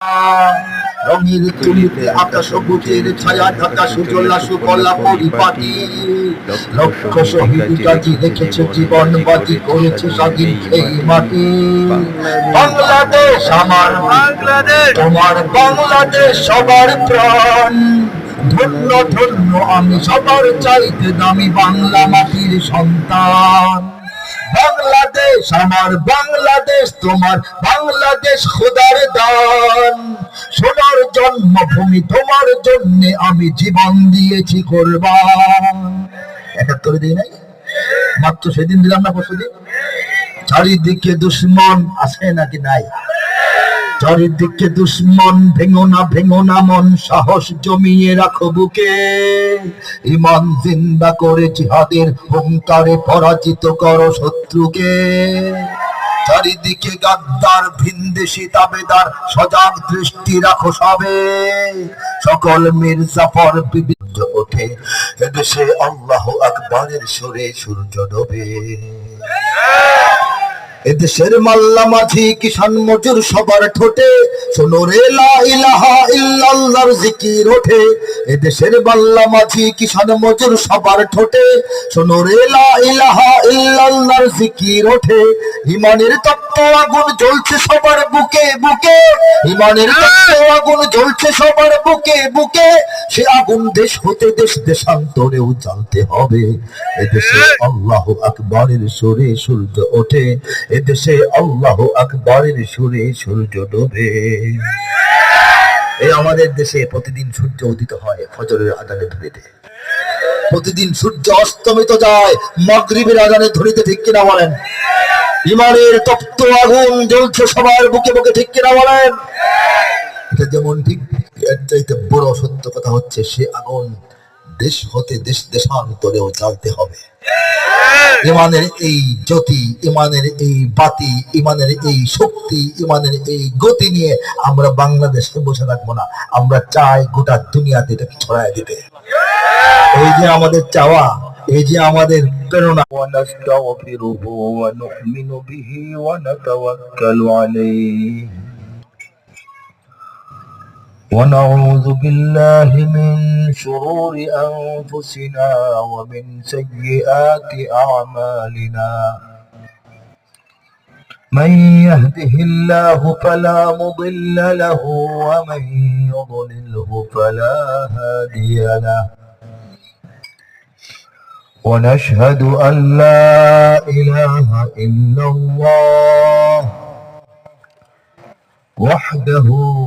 রঙের তুলিতে আকাশ সবুজের ছায়া ঢাকা সুজলা সুফলা পরিপাটি লক্ষ শহীদ গাজী রেখেছে জীবন বাজি করেছে স্বাধীন এই মাটি। বাংলাদেশ আমার বাংলাদেশ, তোমার বাংলাদেশ সবার প্রাণ। ধন্য ধন্য আমি সবার চাইতে দামি বাংলা মাটির সন্তান। বাংলাদেশ আমার বাংলাদেশ, তোমার বাংলাদেশ খোদার দান। সোনার জন্মভূমি, তোমার জন্য আমি জীবন দিয়েছি কোরবান। ৭১ দিই নাই, মাত্র সেদিন দিলাম না, পরশুদিন। চারিদিকে দুশ্মন আছে নাকি নাই? চারিদিকে দুশ্মন, ভেঙো না মন, সাহস জমিয়ে রাখো বুকে। ইমান জিন্দা করে জিহাদের হুঙ্কারে পরাজিত করো শত্রুকে। চারিদিকে গাদ্দার ভিনদেশি তাবেদার, সজাগ দৃষ্টি রাখো সবে। সকল মির্জাফর বিবিধ ওঠে, এদেশে আল্লাহু আকবারের সুরে সূর্য ডোবে। এদেশের মাল্লা মাঝি কিষান মজুর সবার ঠোঁটে, শোনো রে লা ইলাহা ইল্লাল্লাহর জিকির ওঠে। এদেশের মাল্লা মাঝি কিষান মজুর সবার ঠোঁটে, শোনো রে লা ইলাহা ইল্লাল্লাহর জিকির ওঠে। ইমানের তপ্ত আগুন জ্বলছে সবার বুকে বুকে, ইমানের তপ্ত আগুন জ্বলছে সবার বুকে বুকে। সে আগুন দেশ হতে দেশ দেশান্তরেও জ্বালতে হবে। এদেশে আল্লাহু আকবারের সুরে সূর্য ওঠে, এদেশে আল্লাহু আকবারের সুরে সূর্য ডোবে। এই আমাদের দেশে প্রতিদিন সূর্য উদিত হয় ফজরের আযানে ধরিতে, প্রতিদিন সূর্য অস্তমিত যায় মাগরিবের আযানে ধরিতে, ঠিক কিনা বলেন? ইমানের তপ্ত আগুন জ্বলছে সবার বুকে বুকে, ঠিক কিনা বলেন? এটা যেমন ঠিক, এর চাইতে বড় সত্য কথা হচ্ছে সে আগুন দেশ হতে দেশ দেশান্তরেও জ্বালতে হবে। ইমানের এই জ্যোতি, ইমানের এই বাতি, ইমানের এই শক্তি, ইমানের এই গতি নিয়ে আমরা বাংলাদেশে বসে থাকবো না। আমরা চাই গোটা দুনিয়াতে এটাকে ছড়ায় দিতে। এই যে আমাদের চাওয়া, এই যে আমাদের প্রেরণা। ওয়ানাস্তাগফিরুহু ওয়া নু'মিনু বিহি ওয়া নাতাওয়াক্কালু আলাইহি ونعوذ بالله من شرور أنفسنا ومن سيئات أعمالنا من يهده الله فلا مضل له ومن يضلله فلا هادي له ونشهد أن لا إله إلا الله وحده